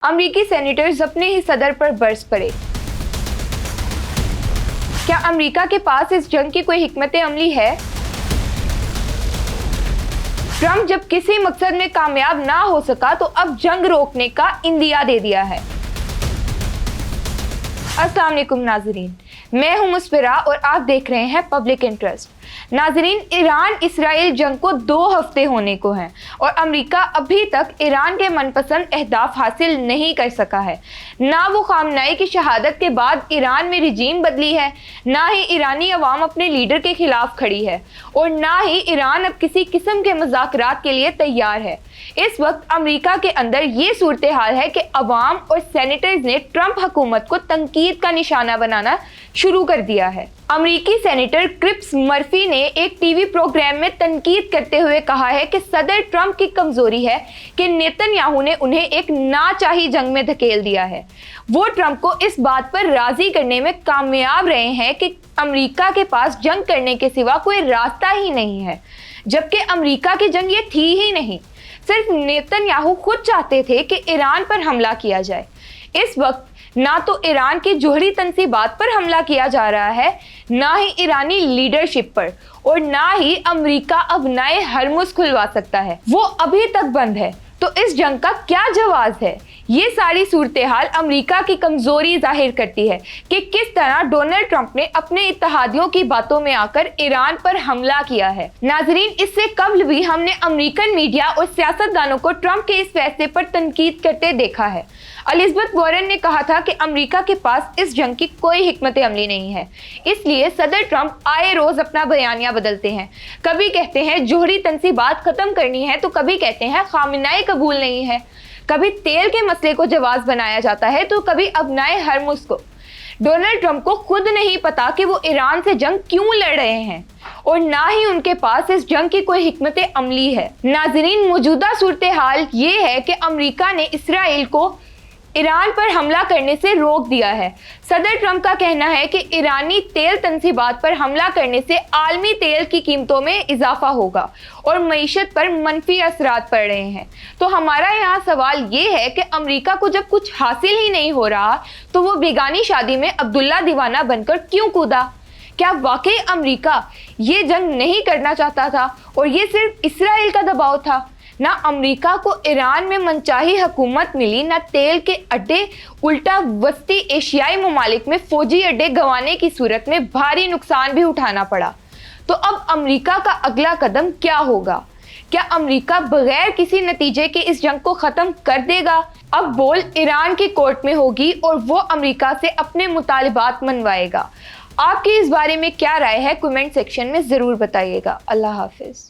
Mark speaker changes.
Speaker 1: अमेरिकी सेनेटर्स अपने ही सदर पर बरस पड़े। क्या अमेरिका के पास इस जंग की कोई हिकमत अमली है? ट्रंप जब किसी मकसद में कामयाब ना हो सका तो अब जंग रोकने का इंदिया दे दिया है। अस्सलाम वालेकुम नाजरीन, मैं हूं मुस्फिरा और आप देख रहे हैं पब्लिक इंटरेस्ट। नाजरीन, ईरान इसराइल जंग को 2 हफ्ते होने को हैं और अमेरिका अभी तक ईरान के मनपसंद अहदाफ हासिल नहीं कर सका है। ना वो खामनाई की शहादत के बाद ईरान में रिजीम बदली है, ना ही ईरानी अवाम अपने लीडर के खिलाफ खड़ी है और ना ही ईरान अब किसी किस्म के मुज़ाकरात के लिए तैयार है। इस वक्त अमेरिका के अंदर ये सूरत हाल है कि अवाम और सेनेटर्स ने ट्रंप हुकूमत को तनकीद का निशाना बनाना शुरू कर दिया है। अमेरिकी सेनेटर क्रिप्स मर्फी ने एक टीवी प्रोग्राम में तनकीद करते हुए कहा है कि सदर ट्रंप की कमजोरी है कि नेतन्याहू ने उन्हें एक नाचाही जंग में धकेल दिया है। वो ट्रंप को इस बात पर राजी करने में कामयाब रहे हैं कि अमेरिका के पास जंग करने के सिवा कोई रास्ता ही नहीं है, जबकि अमेरिका की जंग ये थी ही नहीं। सिर्फ नेतन्याहू खुद चाहते थे कि ईरान पर हमला किया जाए। इस वक्त ना तो ईरान की जोहरी तंसीबात पर हमला किया जा रहा है, ना ही ईरानी लीडरशिप पर, और ना ही अमेरिका अब नए हरमुज खुलवा सकता है। वो अभी तक बंद है। तो इस जंग का क्या जवाब है? ये सारी सूरत हाल अमेरिका की कमजोरी जाहिर करती है कि किस तरह डोनाल्ड ट्रंप ने अपने इत्तेहादियों की बातों में आकर ईरान पर हमला किया है। नाजरीन, इससे कबल भी हमने अमेरिकन मीडिया और सियासतदानों को ट्रंप के इस फैसले पर तनकीद करते देखा है। एलिजाबेथ वॉरेन ने कहा था कि अमेरिका के पास इस जंग की कोई हिकमत अमली नहीं है, इसलिए सदर ट्रंप आए रोज अपना बयानिया बदलते हैं। कभी कहते हैं जोहरी तंसीबात खत्म करनी है, तो कभी कहते हैं खामनाई कबूल नहीं है। कभी तेल के मसले को जवाब बनाया जाता है, तो कभी अबनाए हरमुज को। डोनाल्ड ट्रंप को खुद नहीं पता कि वो ईरान से जंग क्यों लड़ रहे हैं और ना ही उनके पास इस जंग की कोई हिकमत अमली है। नाजरीन, मौजूदा सूरत हाल ये है कि अमेरिका ने इसराइल को ईरान पर हमला करने से रोक दिया है। सदर ट्रंप का कहना है कि ईरानी तेल तंसीबात पर हमला करने से आलमी तेल की कीमतों में इजाफा होगा और मईशत पर मनफी असरात पड़ रहे हैं। तो हमारा यहाँ सवाल ये है कि अमेरिका को जब कुछ हासिल ही नहीं हो रहा तो वो बेगानी शादी में अब्दुल्ला दीवाना बनकर क्यों कूदा? क्या वाकई अमेरिका ये जंग नहीं करना चाहता था और ये सिर्फ इसराइल का दबाव था? ना अमेरिका को ईरान में मनचाही हुकूमत मिली, ना तेल के अड्डे, उल्टा वस्ती एशियाई ममालिक में फौजी अड्डे गंवाने की सूरत में भारी नुकसान भी उठाना पड़ा। तो अब अमेरिका का अगला कदम क्या होगा? क्या अमेरिका बगैर किसी नतीजे के इस जंग को ख़त्म कर देगा? अब बोल ईरान की कोर्ट में होगी और वो अमेरिका से अपने मुतालिबात मनवाएगा। आपकी इस बारे में क्या राय है? कमेंट सेक्शन में ज़रूर बताइएगा। अल्लाह हाफिज़।